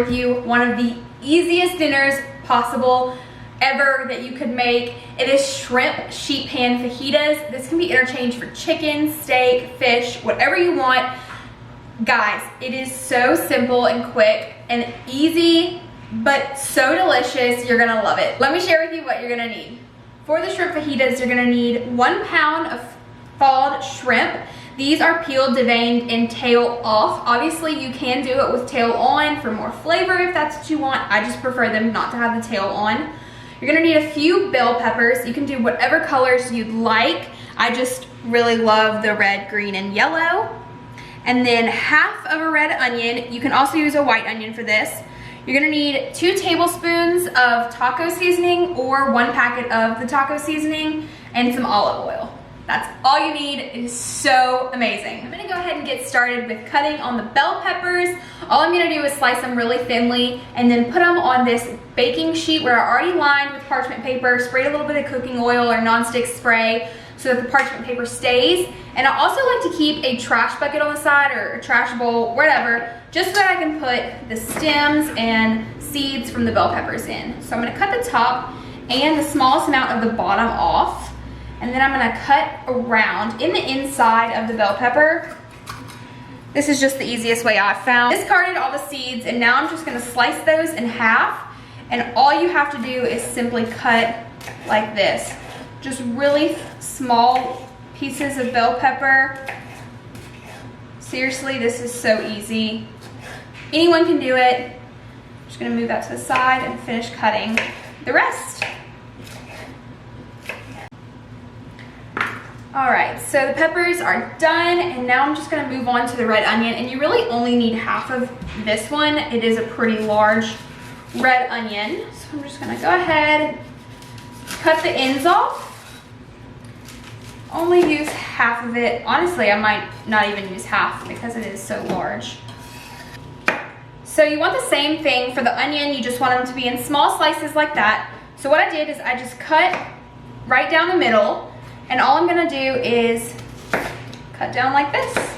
with you one of the easiest dinners possible ever that you could make. It is shrimp sheet pan fajitas. This can be interchanged for chicken, steak, fish, whatever you want. Guys, it is so simple and quick and easy, but so delicious. You're gonna love it. Let me share with you what you're gonna need. For the shrimp fajitas, you're gonna need 1 pound of thawed shrimp. These are peeled, deveined, and tail off. Obviously, you can do it with tail on for more flavor if that's what you want. I just prefer them not to have the tail on. You're gonna need a few bell peppers. You can do whatever colors you'd like. I just really love the red, green, and yellow. And then half of a red onion. You can also use a white onion for this. You're gonna need 2 tablespoons of taco seasoning or 1 packet of the taco seasoning and some olive oil. That's all you need. It is so amazing. I'm gonna go ahead and get started with cutting on the bell peppers. All I'm gonna do is slice them really thinly and then put them on this baking sheet where I already lined with parchment paper, sprayed a little bit of cooking oil or nonstick spray so that the parchment paper stays. And I also like to keep a trash bucket on the side or a trash bowl, whatever, just so that I can put the stems and seeds from the bell peppers in. So I'm gonna cut the top and the smallest amount of the bottom off. And then I'm gonna cut around in the inside of the bell pepper. This is just the easiest way I've found. Discarded all the seeds, and now I'm just gonna slice those in half. And all you have to do is simply cut like this. Just really small pieces of bell pepper. Seriously, this is so easy. Anyone can do it. I'm just gonna move that to the side and finish cutting the rest. All right, so the peppers are done, and now I'm just gonna move on to the red onion, and you really only need half of this one. It is a pretty large red onion. So I'm just gonna go ahead, cut the ends off. Only use half of it. Honestly, I might not even use half because it is so large. So you want the same thing for the onion. You just want them to be in small slices like that. So what I did is I just cut right down the middle. And all I'm gonna do is cut down like this.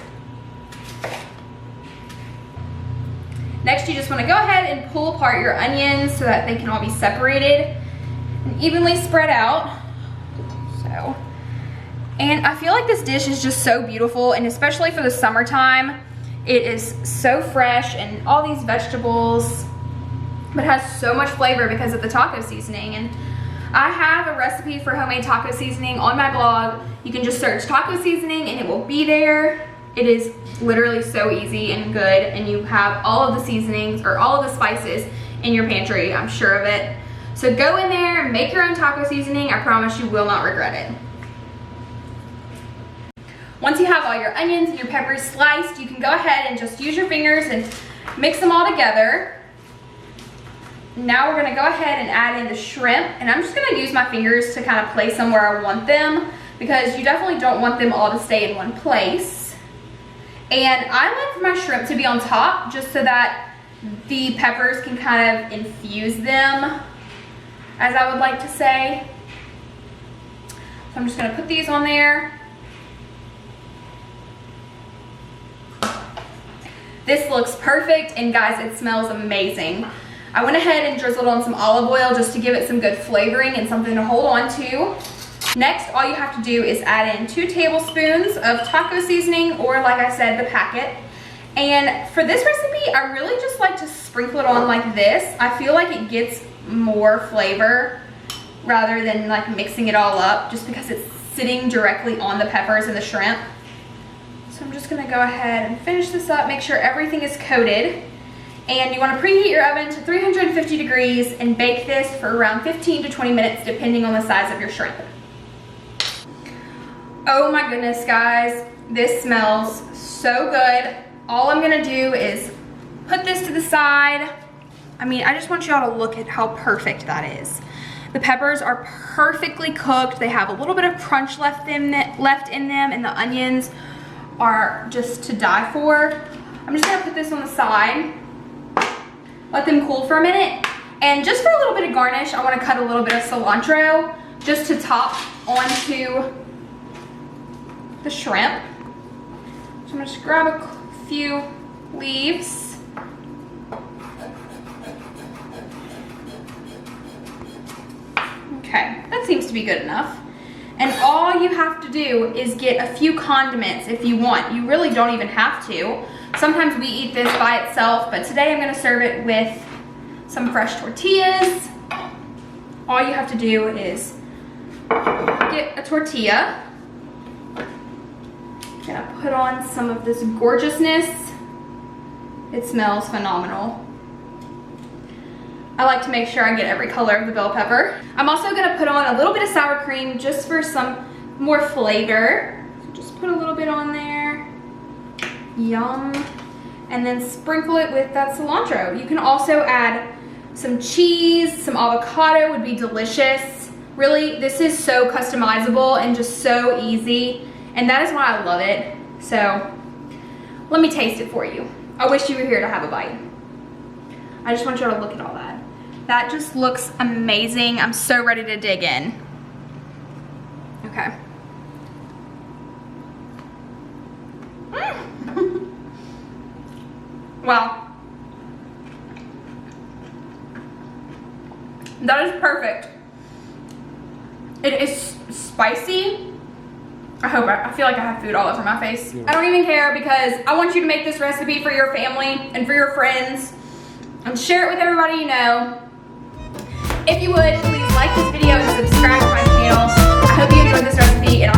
Next, you just wanna go ahead and pull apart your onions so that they can all be separated and evenly spread out. So, and I feel like this dish is just so beautiful, and especially for the summertime, it is so fresh and all these vegetables, but has so much flavor because of the taco seasoning. And I have a recipe for homemade taco seasoning on my blog. You can just search taco seasoning and it will be there. It is literally so easy and good, and you have all of the seasonings or all of the spices in your pantry, I'm sure of it. So go in there and make your own taco seasoning. I promise you will not regret it. Once you have all your onions and your peppers sliced, you can go ahead and just use your fingers and mix them all together. Now we're gonna go ahead and add in the shrimp, and I'm just gonna use my fingers to kind of place them where I want them, because you definitely don't want them all to stay in one place. And I like for my shrimp to be on top just so that the peppers can kind of infuse them, as I would like to say. So I'm just gonna put these on there. This looks perfect, and guys, it smells amazing. I went ahead and drizzled on some olive oil just to give it some good flavoring and something to hold on to. Next, all you have to do is add in 2 tablespoons of taco seasoning, or like I said, the packet. And for this recipe, I really just like to sprinkle it on like this. I feel like it gets more flavor rather than like mixing it all up, just because it's sitting directly on the peppers and the shrimp. So I'm just gonna go ahead and finish this up, make sure everything is coated. And you want to preheat your oven to 350 degrees and bake this for around 15 to 20 minutes depending on the size of your shrimp. Oh my goodness, guys, this smells so good. All I'm gonna do is put this to the side. I mean, I just want y'all to look at how perfect that is. The peppers are perfectly cooked. They have a little bit of crunch left in them, and the onions are just to die for. I'm just gonna put this on the side. Let them cool for a minute. And just for a little bit of garnish, I want to cut a little bit of cilantro just to top onto the shrimp. So I'm going to just grab a few leaves. Okay, that seems to be good enough. And all you have to do is get a few condiments if you want. You really don't even have to. Sometimes we eat this by itself, but today I'm gonna serve it with some fresh tortillas. All you have to do is get a tortilla. Gonna put on some of this gorgeousness. It smells phenomenal. I like to make sure I get every color of the bell pepper. I'm also gonna put on a little bit of sour cream just for some more flavor. So just put a little bit on there. Yum. And then sprinkle it with that cilantro. You can also add some cheese, some avocado would be delicious. Really, this is so customizable and just so easy. And that is why I love it. So let me taste it for you. I wish you were here to have a bite. I just want you to look at all that. That just looks amazing. I'm so ready to dig in. Okay. Wow. That is perfect. It is spicy. I feel like I have food all over my face. Yeah. I don't even care because I want you to make this recipe for your family and for your friends and share it with everybody you know. If you would, please like this video and subscribe to my channel. I hope you enjoyed this recipe and